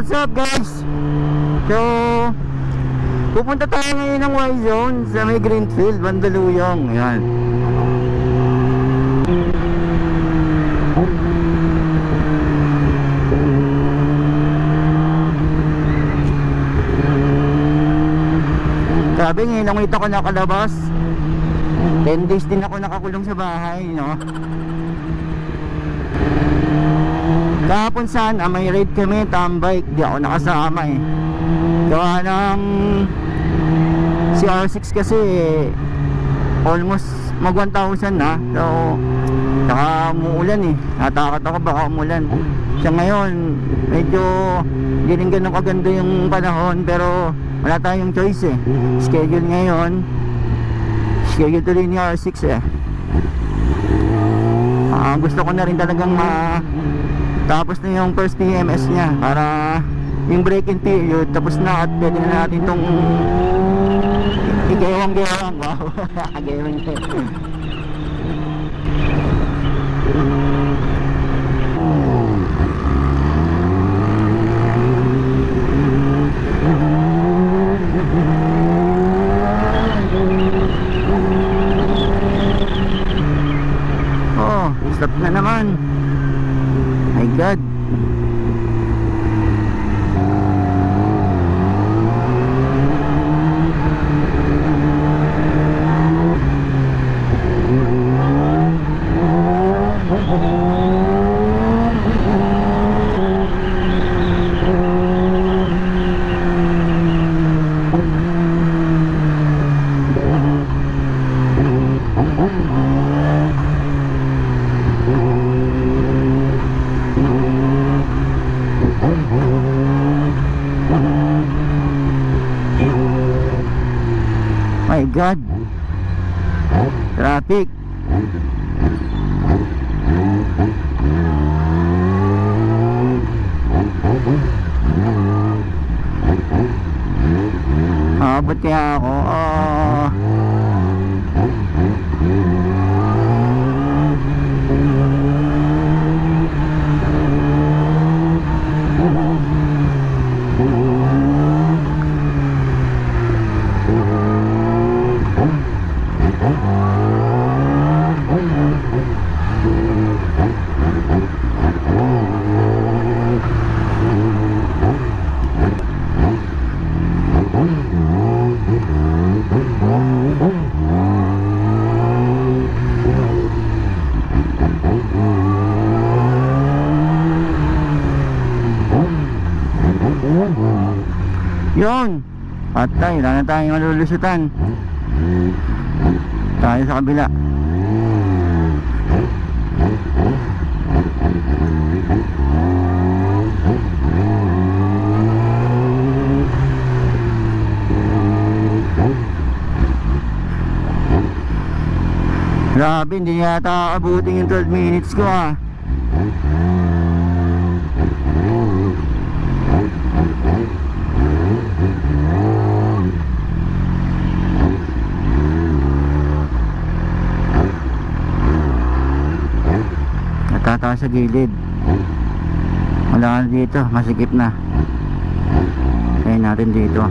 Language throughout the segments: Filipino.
what's up guys? So, pupunta tayo ngayon ng Y-Zone sa may Greenfield, Mandaluyong. Ayan. Grabe, ngayon nakita ko nakalabas. 10 days din ako nakakulong sa bahay, no? Kahapon sana may raid kami, tambike, di ako nakasama eh. Gawa ng CR6 kasi almost mag 1,000 na. So saka umuulan eh, natakot ako baka umulan. Sa ngayon medyo hindi rin ganun kaganda yung panahon, pero wala tayong choice eh. Schedule ngayon, schedule tuloy ni R6 eh. Gusto ko na rin talagang tapos na yung first TMS niya para yung break-in period tapos na at pwede na natin itong igewang-gewang. Wow, gewang ito. Oh, stop na naman. My God. My God, traffic. Ba't kaya ako? Yun, patay, wala na tayong malulusutan. Tayo sa kabila. Grabe, hindi yata abutin yung 12 minutes ko ah. Natatawa sa gilid. Wala na dito, masikip na. Kaya natin dito.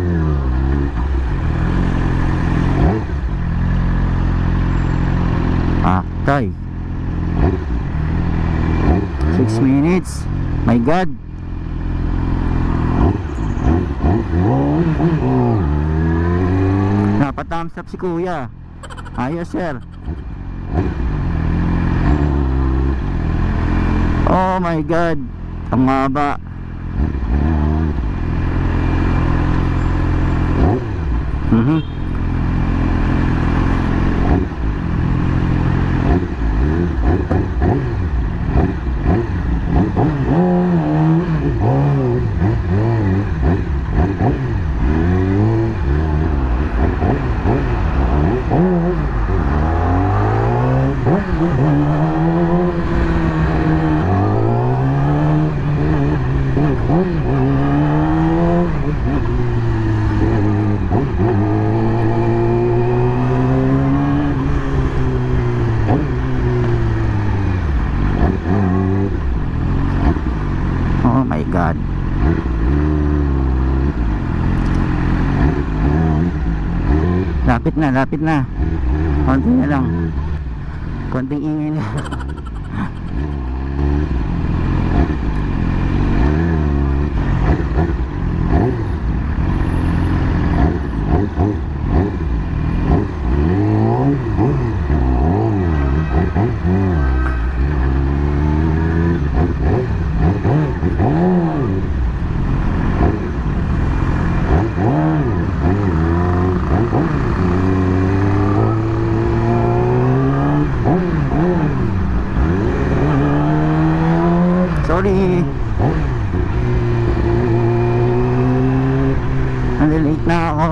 Aktay 6 minutes. My God. Napa-thumbs up si kuya. Ayos sir. Oh my God, ang haba. Oh my God. Lapit na, lapit na. Konti na lang. Konting ingay na. Sorry. Nalilate na ako.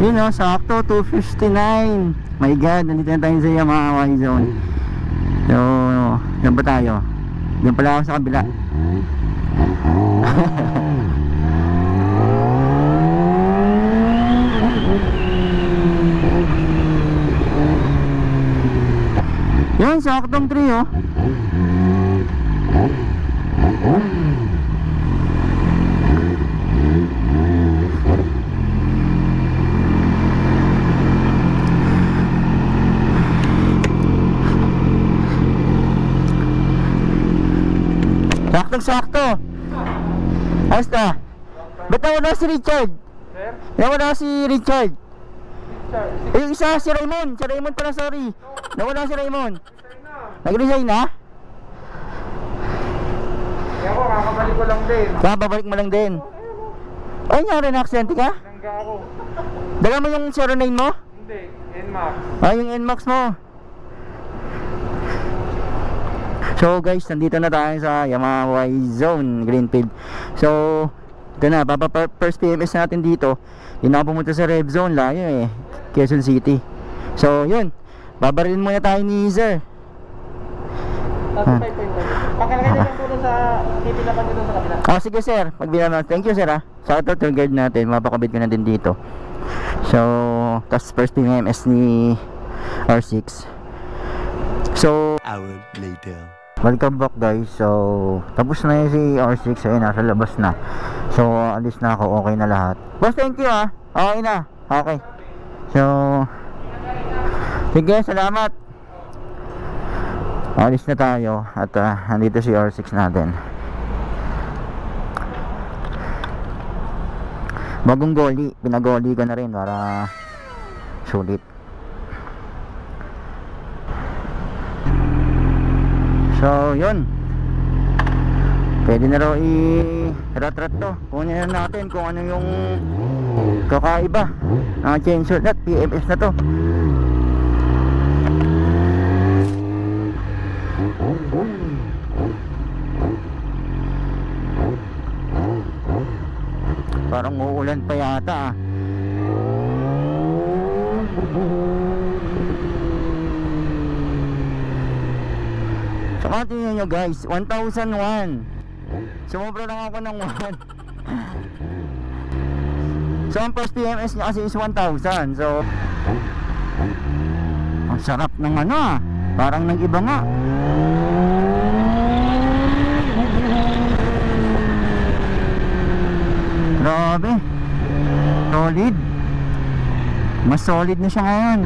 Yun o, sakto 2:59. My God, nandito na tayo sa Yamaha Y-Zone. So, yan ba tayo? Yan pala ako sa kabila. Yun, saktong 3 oh. Saktong-sakto. Ayos na. Ba't nawala si Richard? Sir? Nawala si Richard. Sir? Eh, yung isa, si Raymond. Si Raymond pala, sorry. Nawala si Raymond. Resign na. Nag-resign na? Kaya ako, kakabalik ko lang din. Kaya babalik mo lang din. Ay, nyari na aksidente ka? Nangga ako. Dala mo yung 09 mo? Hindi, NMAX. Ay, yung NMAX mo. So guys, nandito na tayo sa Yamaha Y-Zone Greenfield. So, ito na, first PMS natin dito. Hindi na ako pumunta sa Rev Zone, layo eh, Quezon City. So, yun, babarilin muna tayo ni Sir. Pakilagay na lang po sa titilapan nyo sa kabila. Ah, sige sir, pagbila na. Thank you sir ha. Sa auto tour guide natin, mapakabit ko na din dito. So, tas first PMS ni R6. So, hour later. welcome back guys. So, tapos na yun si R6. Ayun, nasa labas na. So, alis na ako. Okay na lahat. Boss, thank you ha. Okay na. Okay. So, sige, salamat. Alis na tayo. At nandito si R6 natin. Bagong goli. Pinagoli ko na rin para sulit. So, yun. Pwede na raw i-rat-rat to. Kunin na natin kung ano yung kakaiba. Chainsaw at PMS na to. Parang uulan pa yata ah. Saka tingnan nyo guys, 1,001. Sumobra lang ako ng 1. So ang first PMS niya kasi is 1,000. So ang sarap ng ano ah. Parang nag-iba nga. Grabe. Solid. Mas solid na siya ngayon.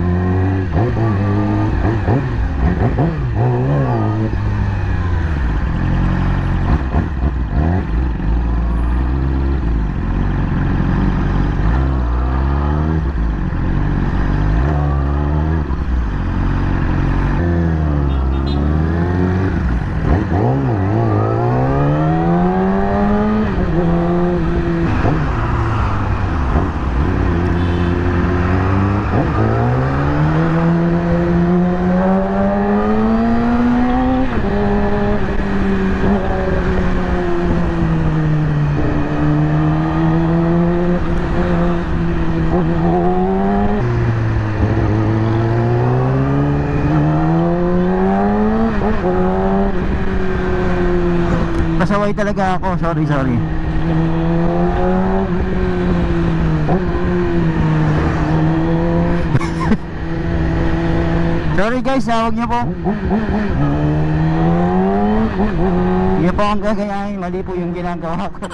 Pasaway talaga ako, sorry. Sorry guys, huwag niyo po. Hindi po ang gagayahin, mali po yung ginagawa ko.